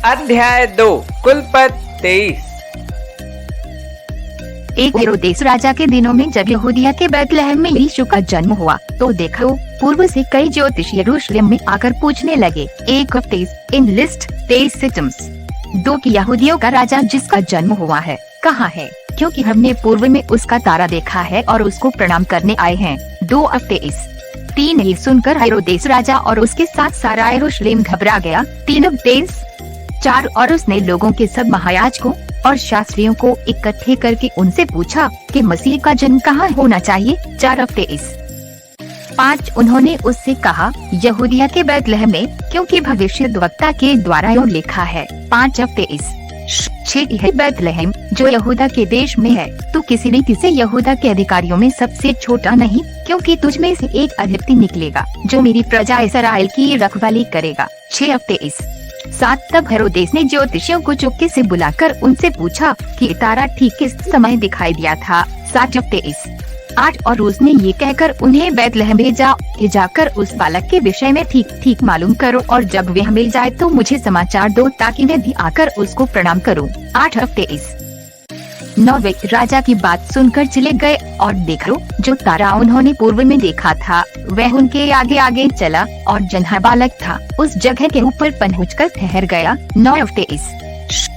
अध्याय 2 कुलपत 23। एक हेरोदेस राजा के दिनों में जब यहूदिया के बैतलहम में यीशु का जन्म हुआ तो देखो, पूर्व से कई ज्योतिष यरूशलेम में आकर पूछने लगे। 1 इन लिस्ट 23 सिम्टम्स 2 की यहूदियों का राजा जिसका जन्म हुआ है कहाँ है, क्योंकि हमने पूर्व में उसका तारा देखा है और उसको प्रणाम करने आए हैं। 2 3 ही सुनकर हेरोदेस राजा और उसके साथ सारा यरूशलेम घबरा गया। 3 4 और उसने लोगों के सब महायाजकों और शास्त्रियों को इकट्ठे करके उनसे पूछा कि मसीह का जन्म कहाँ होना चाहिए। 4 5 उन्होंने उससे कहा यहूदिया के बैतलहम में, क्योंकि भविष्यद्वक्ता के द्वारा यूं लिखा है। 5 6 है बैतलहम जो यहूदा के देश में है, तू किसी न किसी यहूदा के अधिकारियों में सबसे छोटा नहीं, क्योंकि तुझ में से एक अधिपति निकलेगा जो मेरी प्रजा इस्राएल की रखवाली करेगा। 6 7 तब हेरोदेस ने ज्योतिषियों को चुपके से बुलाकर उनसे पूछा कि तारा ठीक किस समय दिखाई दिया था। 7 8 और उसने ये कहकर उन्हें बैतलहम भेजा कि जाकर उस बालक के विषय में ठीक मालूम करो, और जब वह मिल जाए तो मुझे समाचार दो ताकि मैं भी आकर उसको प्रणाम करूं। 8 9 वे राजा की बात सुनकर चले गए और देखो, जो तारा उन्होंने पूर्व में देखा था वह उनके आगे आगे चला, और जहाँ बालक था उस जगह के ऊपर पहुंचकर ठहर गया। 9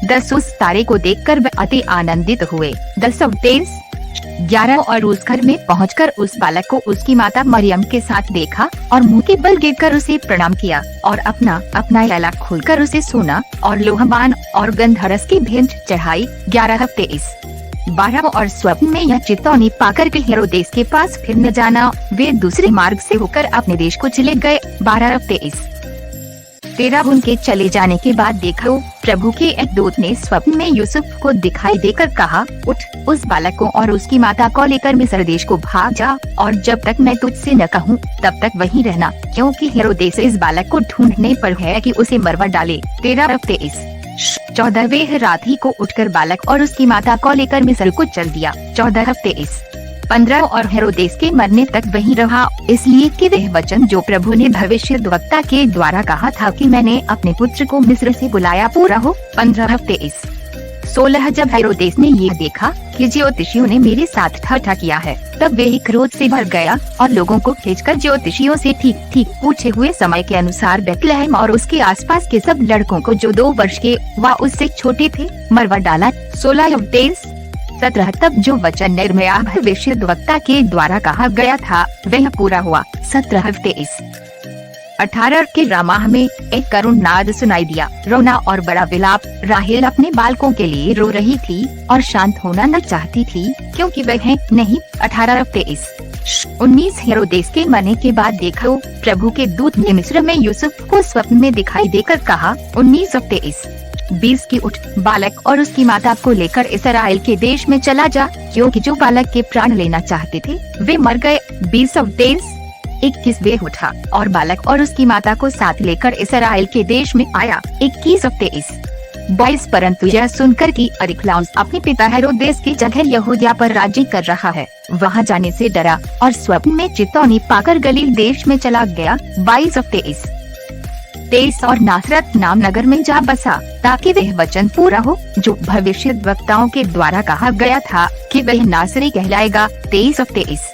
10 उस तारे को देखकर वे अति आनंदित हुए। 10 11 और उस घर में पहुंचकर उस बालक को उसकी माता मरियम के साथ देखा और मुंह के बल गिरकर उसे प्रणाम किया और अपना याला खोलकर उसे सोना और लोहमान और गंधरस की भेंट चढ़ाई। 11 12 और स्वप्न में यह चेतावनी पाकर के हेरोदेस के पास फिर न जाना, वे दूसरे मार्ग से होकर अपने देश को चले गए। 12 13 उनके चले जाने के बाद देखो, प्रभु के एक दूत ने स्वप्न में यूसुफ को दिखाई देकर कहा, उठ, उस बालक को और उसकी माता को लेकर मिस्र देश को भाग जा, और जब तक मैं तुझसे न कहूँ तब तक वहीं रहना, क्योंकि हेरोदेस इस बालक को ढूंढने पर है कि उसे मरवा डाले। 13 14 रात ही को उठकर बालक और उसकी माता को लेकर मिस्र को चल दिया। 14 15 और हेरोदेस के मरने तक वहीं रहा, इसलिए कि वह वचन जो प्रभु ने भविष्यद्वक्ता के द्वारा कहा था कि मैंने अपने पुत्र को मिस्र से बुलाया पूरा हो। 15 16 जब हेरोदेस ने ये देखा कि ज्योतिषियों ने मेरे साथ ठट्ठा किया है, तब वह क्रोध से भर गया और लोगों को खींचकर ज्योतिषियों से ठीक पूछे हुए समय के अनुसार बैतलहम और उसके आसपास के सब लड़कों को जो 2 वर्ष के व उससे छोटे थे मरवा डाला। 16 17 तब जो वचन यिर्मयाह भविष्यद्वक्ता के द्वारा कहा गया था वह पूरा हुआ। 17 18 के रामाह में एक करुण नाद सुनाई दिया, रोना और बड़ा विलाप। राहेल अपने बालकों के लिए रो रही थी और शांत होना न चाहती थी, क्योंकि वह नहीं। 18 19 हेरोदेस के मरने के बाद देखो, प्रभु के दूत ने मिस्र में यूसुफ को स्वप्न में दिखाई देकर कहा। 19 20 की उठ, बालक और उसकी माता को लेकर इस्राएल के देश में चला जा, क्योंकि जो बालक के प्राण लेना चाहते थे वे मर गए। 20 21 वे उठा और बालक और उसकी माता को साथ लेकर इस्राएल के देश में आया। 21 22 परंतु यह सुनकर कि अरिखलाउस अपने पिता हेरोदेस की जगह यहूदिया पर राज्य कर रहा है, वहां जाने से डरा और स्वप्न में चेतावनी पाकर गलील देश में चला गया। 22 23 और नासरत नाम नगर में जा बसा, ताकि वह वचन पूरा हो जो भविष्यद्वक्ताओं के द्वारा कहा गया था कि वह नासरी कहलाएगा। 23